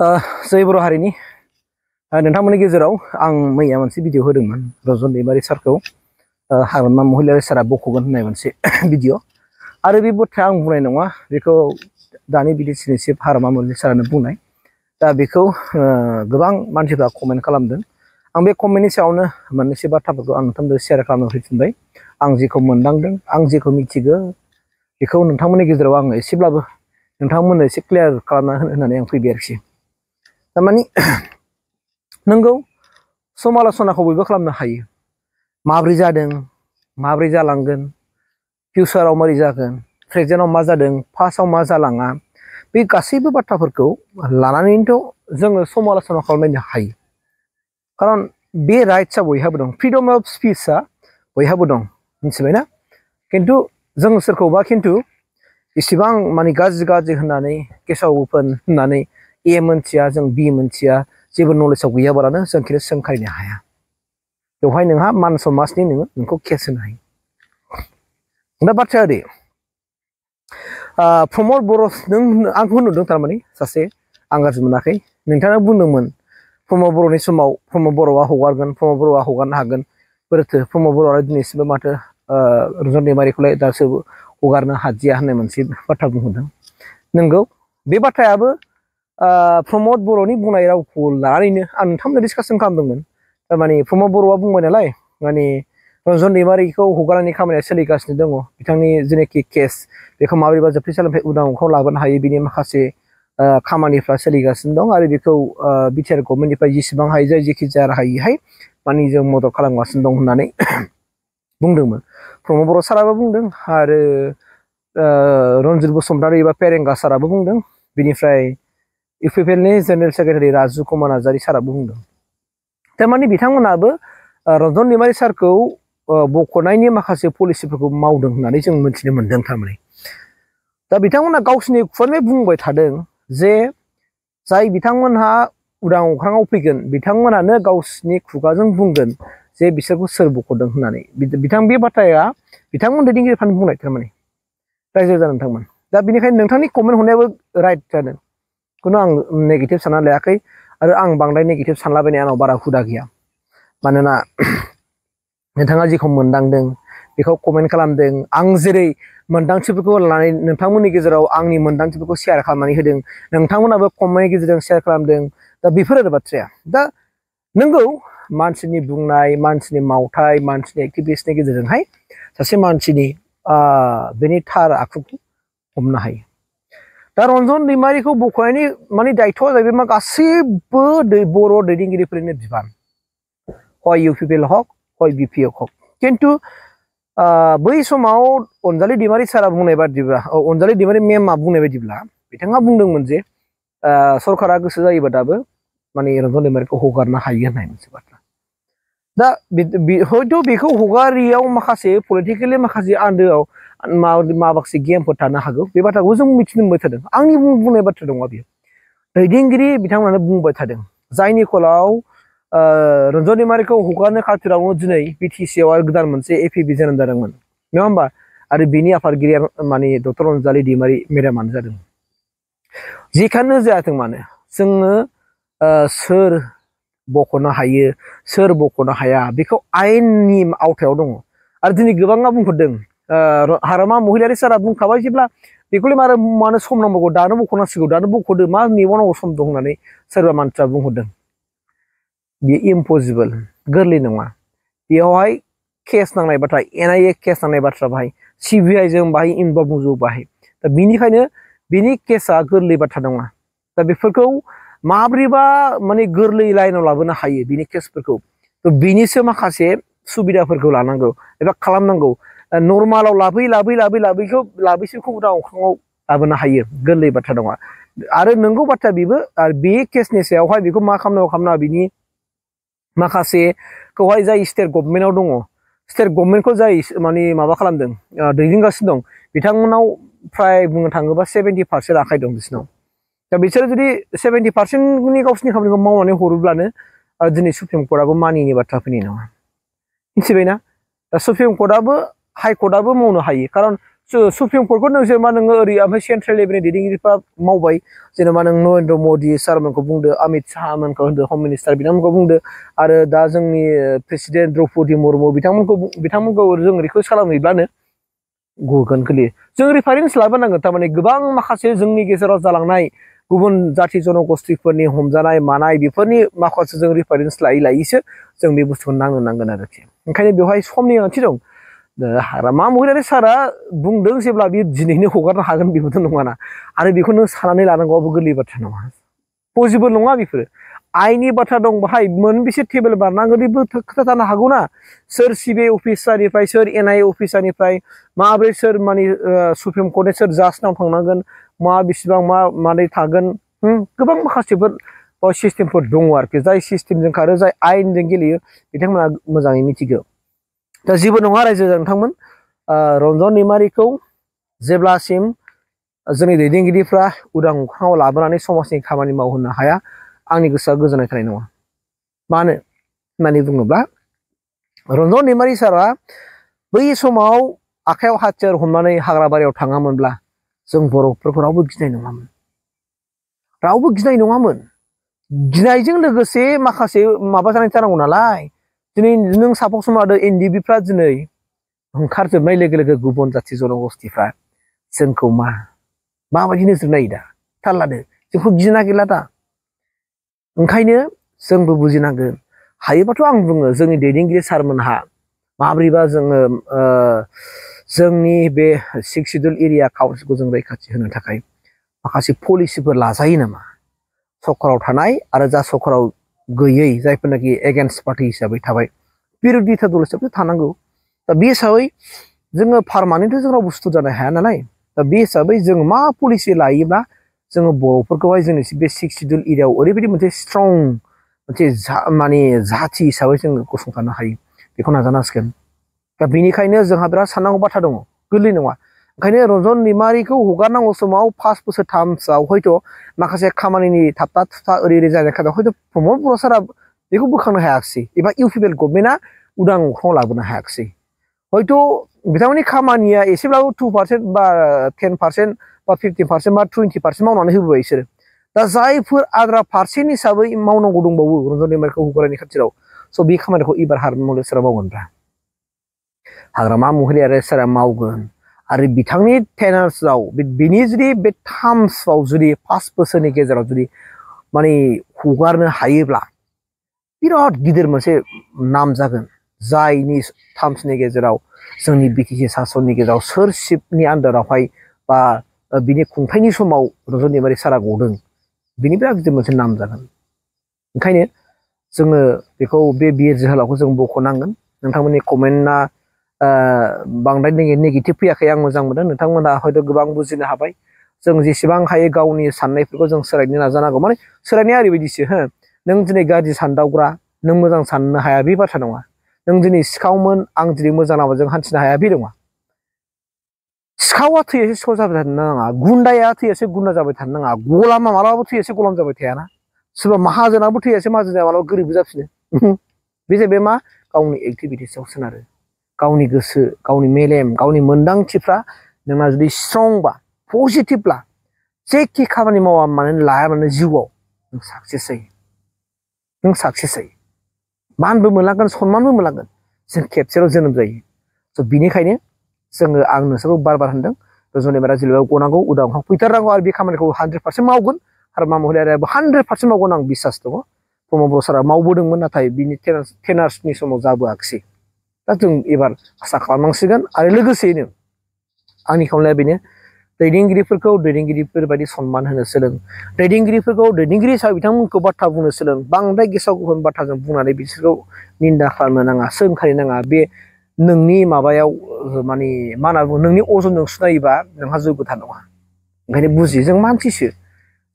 जय बर' हारिनि नोंथांमोननि गेजेराव आं मैया मोनसे भिडिअ होदोंमोन रन्जन दैमारि सारखौ हाग्रामा महिलारि सारा बख'गोन होननाय मोनसे भिडिअ आरो बे बाथ्राया आं बुंनाय नङा बेखौ दानि बिटिसिनि चिफ हाग्रामा महिलारि सारानो बुंनाय दा बेखौ गोबां मानसिफ्रा कमेन्ट खालामदों आं बे कमेन्टनि सायावनो मोननैसो बाथ्राफोरखौ आं नोंथांमोननो शेयार खालामनो फैफिनबाय आं जेखौ मोनदांदों आं जेखौ मिथिगौ बेखौ नोंथांमोननि गेजेराव आङो एसेब्लाबो नोंथांमोननो एसे क्लियार खालामना होननानै आं फैबाय आरोखि तारमाने नंगौ समालोचनाखौ बयबो खालामनो हायो माब्रै जादों माब्रै जालांगोन फिउचाराव मारै जागोन प्रेजेन्टआव मा जादों पास्टआव मा जालाङा बे गासैबो बाथ्राफोरखौ लानानैनोथ' जोङो समालोचना खालामनो हायो खारन बे राइट्सआ बयहाबो दं फ्रिडम अफ स्पिचआ बयहाबो दं मिथिबायना खिन्थु जों सोरखौबा खिन्थु इसेबां माने गाज्रि होननानै गेसाव गोफोन होननानै ए मोनथिया जों बि मोनथिया जेबो नलेजाव गैयाबालानो जों खिन्थु सोंखारिनो हाया बेवहाय नोंहा मान समाजनि नोंखौ केस होनो हायो दा बाथ्राया ओरै प्रमद बर' नों आंखौ नुदों थारमाने सासे आं गाज्रि मोनाखै नोंथाङा बुंदोंमोन प्रमद बर'नि समाव प्रमद बर'आ हगारगोन प्रमद बर'आ हगारनो हागोन बोरैथो प्रमद बर'आ दिनैसिमबो माथो रन्जन दैमारिखौलाय दासो हगारनो हादिया होननाय मोनसे बाथ्रा बुंहरदों नंगौ बे बाथ्रायाबो प्रमद बर'नि बुंनाय रावखौ लानानैनो आं नोंथांमोननो डिसकासन खालामदोंमोन थारमाने प्रमद बर'आ बुंबाय नालाय माने रन्जन दैमारिखौ हगारनायनि खामानिया सोलिगासिनो दङ बिथांनि जेनाखि केस बेखौ माबोरैबा जोबथेसालिनिफ्राय उदाङाव लाबोनो हायो बिनि माखासे खामानिफ्रा सोलिगासिनो दं आरो बेखौ बिटिआर गभर्नमेन्टनिफ्राय जेसेबां हायो जाय जेखि जाया राहायैहाय माने जों मदद खालामगासिनो दं होननानै बुंदोंमोन प्रमद बर' साराबो बुंदों आरो रन्जित बसुमतारी एबा पेरेंगा साराबो बुंदों बिनिफ्राय इउपिपिएलनि जेनेरेल सेक्रेटारि राजु कुमार नार्जारी साराबो बुंदों थारमाने बिथांमोनाबो रन्जन दैमारि सारखौ बख'नायनि माखासे पलिसिफोरखौ मावदों होननानै जों मिथिनो मोनदों थारमाने दा बिथांमोना गावसिनि खुगानिफ्राय बुंबाय थादों जे जाय बिथांमोनहा उदां अख्राङाव फैगोन बिथांमोनानो गावसिनि खुगाजों बुंगोन जे बिसोरखौ सोर बख'दों होननानै बे बाथ्राया बिथांमोन दैदेनगिरिफ्रानो बुंनाय थारमाने रायजो राजा नोंथांमोन दा बेनिखायनो नोंथांनि कमेन्ट हरनायाबो राइट जादों खुनु आं नेगेटिभ सानना लायाखै आरो आं बांद्राय नेगेटिभ सानलाबायनाय आंनाव बारा हुदा गैया मानोना नोंथाङा जेखौ मोनदांदों बेखौ कमेन्ट खालामदों आं जेरै मोनदांथिफोरखौ लानानै नोंथांमोननि गेजेराव आंनि मोनदांथिफोरखौ शेयार खालामनानै होदों नोंथांमोनाबो कमेन्टनि गेजेरजों शेयार खालामदों दा बेफोर आरो बाथ्राया दा नंगौ मानसिनि बुंनाय मानसिनि मावथाय मानसिनि एक्टिभिटिसनि गेजेरजोंहाय सासे मानसिनि बेनि थार आखुखौ हमनो हायो दा रन्जन दैमारिखौ बख'नायनि माने दायथ'आ जाहैबाय मा गासैबो बर' दैदेनगिरिफोरनि बिबान हय इउपिपिएल हक हय बिपिएफ हक खिन्थु बै समाव अनजालि दैमारि सारा बुंनाय बादिब्ला अनजालि दैमारि मेमआ बुंनाय बायदिब्ला बिथाङा बुंदोंमोन जे सरकारा गोसो जायोबा दाबो माने रन्जन दैमारिखौ हगारनो हायो होननाय मोनसे बाथ्रा दा हयथ' बेखौ हगारियाव माखासे पलिटिकेलि माखासे आन्दोआव माखासे गेमफोर थानो हागौ बे बाथ्राखौ जों मिथिनो मोनबाय थादों आंनि बुंनाय बाथ्रा नङा बेयो दैदेनगिरि बिथांमोनानो बुंबाय थादों जायनि कलाव रन्जन दैमारिखौ हगारनो खाथिरावनो दिनै बिटिसिआव आरो गोदान मोनसे एपिबि जोनोम जादोंमोन नङा होमबा आरो बिनि आफादगिरिया माने डक्टर अनजालि दैमारि मेदामानो जादों जेखानो जायाथों मानो जोङो सोर बख'नो हायो सोर बख'नो हाया बेखौ आयेननि आवथायाव दङ आरो दिनै गोबाङा बुंहरदों हाग्रामा महिलारि सारा बुंखाबाय जेब्ला बेखौलाय मानो सम नांबावगौ दानो बख'नांसिगौ दानो बख'दो मा नेबावनांगौ सम दं होननानै सोरबा मानसिया बुंहरदों बेयो इम्पसिबोल गोरलै नङा बेयावहाय केस नांनाय बाथ्रा एनआइए केस नांनाय बाथ्रा बाहाय सिबिआइ जों बाहाय इनभल्भ नुजोब बाहाय दा बिनिखायनो बिनि केसा गोरलै बाथ्रा नङा दा बेफोरखौ माब्रैबा माने गोरलै लाइनाव लाबोनो हायो बिनि केसफोरखौ बिनिसो माखासे सुबिदाफोरखौ लानांगौ एबा खालामनांगौ नर्मालाव लाबोैसोखौ उदां अख्राङाव लाबोनो हायो गोरलै बाथ्रा नङा आरो नंगौ बाथ्रा बेबो आरो बे केसनि सायावहाय बेखौ मा खालामनांगौ बिनि माखासेखौहाय जाय स्टेट गभर्नमेन्टआव दङ स्टेट गभर्नमेन्टखौ जाय माने माबा खालामदों दैदेनगासिनो दं बिथांमोनाव फ्राय बुंनो थाङोबा 70% आखाइ दं बिसोरनाव दा बिसोरो जुदि 70%नि गावसिनि खामानिखौ मावनानै हरोब्लानो दिनै सुप्रिम कर्टआबो मानिनि बाथ्रा फैनाय नङा मिथिबायना दा सुप्रिम कर्टआबो हाइ कर्टआबो मावनो हायो खारन सुप्रिम कर्टखौ नोंसोर मा नोङो ओरै ओमफ्राय सेन्ट्रेल लेभेलनि दैदेनगिरिफ्रा मावबाय जेनेबा नों नरेन्द्र मदि सारमोनखौ बुंदो अमित शाहमोनखौ होनदो हम मिनिस्टार बिथांमोनखौ बुंदो आरो दा जोंनि प्रेसिडेन्ट द्रौपदि मुर्मु बिथांमोनखौ जों रिकुवेस्ट खालामहैब्लानो गोहोम खोलैयो जों रिफारेन्स लाबोनांगोन थारमाने गोबां माखासे जोंनि गेजेराव जालांनाय गुबुन जाथि जनगोष्ठीफोरनि हमजानाय मानाय बेफोरनि माखासे जों रिफारेन्स लायैसो जों बे बुस्थुखौ नांगोन आरोखि ओंखायनो बेवहाय समनि गोनांथि दं हाग्रामा महिलारि सारा बुंदों जेब्ला बे दिनैनो हगारनो हागोन बेबोथ' नङाना आरो बेखौ नों साननानै लानांगौआबो गोरलै बाथ्रा नङा पसिबोल नङा बेफोरो आइननि बाथ्रा दं बाहाय मोनबेसे टेबोल बारनांगौ बेबो खोथा जानो हागौ ना सोर सिबिआइ अफिसारनिफ्राय सोर एनआइए अफिसारनिफ्राय माबोरै सोर माने सुप्रिम कर्टनि सोर जाजनाव थांनांगोन बेसेबां मादै थागोन गोबां माखासेफोर सिस्टेमफोर दङ आरोखि जाय सिस्टेमजों खारो जाय आयेनजों गेलेयो बिथांमोना मोजाङै मिथिगौ दा जेबो नङा रायजो नोंथांमोन रन्जन दैमारिखौ जेब्लासिम जोंनि दैदेनगिरिफ्रा उदां अख्राङाव लाबोनानै समाजनि खामानि मावहोनो हाया आंनि गोसोआ गोजोननाय थानाय नङा मानो होननानै बुङोब्ला रन्जन दैमारि सारा बै समाव आखायाव हाथियार हमनानै हाग्राबारियाव थाङामोनब्ला जों बर'फोरखौ रावबो गिनाय नङामोन गिनायजों लोगोसे माखासे माबा जानाय जानांगौ नालाय दिनै नों सापक्स मादो एनडिबिफ्रा दिनै ओंखारजोबनाय लोगो लोगो गुबुन जाथि जनगोष्ठीफ्रा जोंखौ माबायदि नोजोर नायो दा थाल लादो जोंखौ गिनो नागिरला दा ओंखायनो जोंबो बुजिनांगोन हायोबाथ' आं बुङो जोंनि दैदेनगिरि सारमोनहा माब्रैबा जोङो जोंनि बे 6 सिडुल एरिया काउन्सिलखौ जों रैखाथि होनो थाखाय माखासे पलिसिफोर लाजायो नामा सरकाराव थानाय आरो जा सरकाराव गैयै जायफोरनाखि एगेन्स्ट पार्टी हिसाबै थाबाय बिरोधिता दल हिसाबै थानांगौ दा बे हिसाबै जोङो पारमानेन्टथ' जों रावबो सुथुर जानो हाया नालाय दा बे हिसाबै जों मा पलिसि लायोब्ला जोङो बर'फोरखौहाय जोंनि बे 6 सिडुल एरियायाव ओरैबायदि मोनसे स्ट्रं मोनसे माने जाथि हिसाबै जोङो गसंथानो हायो बेखौ नाजानांसिगोन दा बेनिखायनो जोंहा बिराद साननांगौ बाथ्रा दङ गोरलै नङा ओंखायनो रन्जन दैमारिखौ हगारनांगौ समाव 5 बोसोरथामसोआव हयथ' माखासे खामानिनि थाबथा थुथा ओरै जानाय खादा हयथ' प्रमद बर' सारा बेखौ बोखांनो हायाखिसै एबा इउपिपिएल गभर्नमेन्टआ उदां अख्राङाव लाबोनो हायाखिसै हयथ' बिथांमोननि खामानिया एसेब्लाबो 2% बा 10% बा 15% बा 20% मावनानै होबोबाय बिसोरो दा जायफोर आद्रा पारसेन्ट हिसाबै मावनांगौ दंबावो रन्जन दैमारिखौ हगारनायनि खाथियाव स' बे खामानिखौ एबार हाग्रामा सारा मावगोनब्रा हाग्रामा महिलारि सारा मावगोन आरो बिथांनि टेनार्सआव बिनि जुदि बे टार्म्सआव जुदि 5 बोसोरनि गेजेराव जुदि माने हगारनो हायोब्ला बिराद गिदिर मोनसे नाम जागोन जायनि टार्म्सनि गेजेराव जोंनि बिटिसि सासननि गेजेराव सोर चिफनि आन्दारावहाय बा बिनि खुंथायनि समाव रन्जन दैमारि सारा गदों बिनि बिराद गिदिर मोनसे नाम जागोन ओंखायनो जोङो बेखौ बे बिर जोहोलावखौ जों बख'नांगोन नोंथांमोननि कमेन्टआ बांद्राय नेगेटिभ फैयाखै आं मोजां मोनदों नोंथांमोना हयथ' गोबां बुजिनो हाबाय जों जेसेबां हायो गावनि साननायफोरखौ जों सोलायनो नाजानांगौ माने सोलायनाया ओरैबायदिसो नों दिनै गाज्रि सानदावग्रा नों मोजां साननो हाया बे बाथ्रा नङा नों दिनै सिखावमोन आं दिनै मोजां लामाजों हान्थिनो हाया बे नङा सिखावा थैयासो सिखाव जाबाय थानो नाङा गुन्दाया थैयासो गुन्दा जाबाय थानो नाङा गलामा मालाबाबो थैयासो गलाम जाबाय थायाना सोरबा माहाजोनाबो थैयासो माहाजोन जाया मालाबा गोरिबबो जाफिनो बे जाहैबाय मा गावनि एक्टिभिटिसआव सोनारो गावनि गोसो गावनि मेलेम गावनि मोन्दांथिफ्रा नोंना जुदि स्ट्रंबा पजिटिभब्ला जेखि खामानि मावा मानो लाया मानो जिउआव नों साक्सेस जायो मानबो मोनलांगोन सनमानबो मोनलांगोन जों खेबसेल' जोनोम जायो स' बिनिखायनो जोङो आं नोंसोरखौ बार होनदों रन्जन दैमारिया जेनेबा गनांगौ उदां फैथारनांगौ आरो बे खामानिखौ 100% मावगोन आरो हाग्रामा महिलारियाबो 100% मावगोन आं बिसास दङ प्रमद बर' सारा मावबोदोंमोन नाथाय बिनि टेनार्सनि समाव जाबोआखिसै दा जों एबार आसा खालामनांसिगोन आरो लोगोसेयैनो आंनि खावलाया बेनो दैदेनगिरिफोर बायदि सनमान होनो सोलों दैदेनगिरिफोरखौ दैदेनगिरि हिसाबै बिथांमोनखौ बाथ्रा बुंनो सोलों बांद्राय गेसाव गोफोन बाथ्राजों बुंनानै बिसोरखौ निन्दा खालामनो नाङा सोंखारि नाङा बे नोंनि माबायाव माने मा होनना बुङो नोंनि अजनजों सुनायोबा नोंहा जौगोथा नङा ओंखायनो बुजियो जों मानसिसो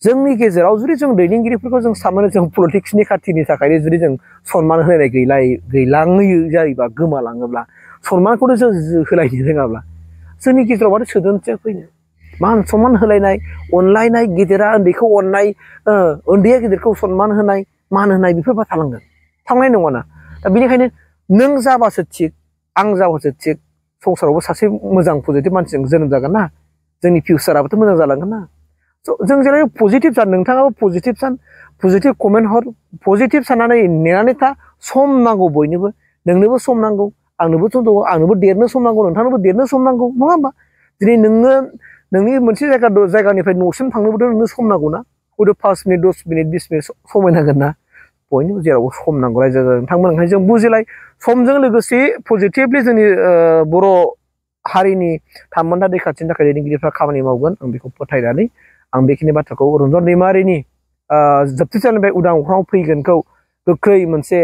जोंनि गेजेराव जुदि जों दैदेनगिरिफोरखौ जों साननानै जों पलिटिक्सनि खाथिनि थाखायनो जुदि जों सनमान होलायनाय गैलाङै जायोबा गोमालाङोब्ला सनमानखौनो जों होलायनो रोङाब्ला जोंनि गेजेराव माथो सोदोमथिया फैनो मान सनमान होलायनाय अनलायनाय गेदेरा उन्दैखौ अननाय उन्दैया गेदेरखौ सनमान होनाय मान होनाय बेफोरबा थालांगोन थांनाय नङाना दा बेनिखायनो नों जाबासो थिग आं जाबासो थिग संसारावबो सासे मोजां पजिटिभ मानसिजों जोनोम जागोन ना जोंनि फिउचाराबोथ' मोजां जालांगोन ना जों जेरै पजिटिभ सान नोंथाङाबो पजिटिभ सान पजिटिभ कमेन्ट हर पजिटिभ साननानै नेनानै था सम नांगौ बयनोबो नोंनोबो सम नांगौ आंनोबो सम दङ आंनोबो देरनो सम नांगौ नोंथांनोबो देरनो सम नांगौ नङा होमबा दिनै नोङो नोंनि मोनसे जायगानिफ्राय न'सिम थांनोबोथ' नोंनो सम नांगौ ना हयथ' 5 मिनिट 10 मिनिट 20 मिनिट समय नांगोन ना बयनिबो जेरावबो सम नांगौ रायजो नोंथांमोन ओंखायनो जों बुजिलाय समजों लोगोसे पजिटिभलि जोंनि बर' हारिनि थामोनथा रैखाथिनि थाखाय दैदेनगिरिफ्रा खामानि मावगोन आं बेखौ फोथायनानै आं बेखिनि बाथ्राखौ रन्जन दैमारिनि जोबथेसालिनिफ्राय उदां अख्राङाव फैगोनखौ गोख्रै मोनसे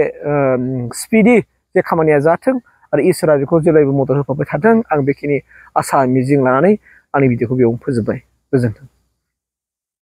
स्पिडि जे खामानिया जाथों आरो इसोरा बेखौ जेब्लायबो मदद होफाबाय थाथों आं बेखिनि आसा मिजिं लानानै आंनि भिडिअखौ बेयावनो फोजोबबाय गोजोन्थों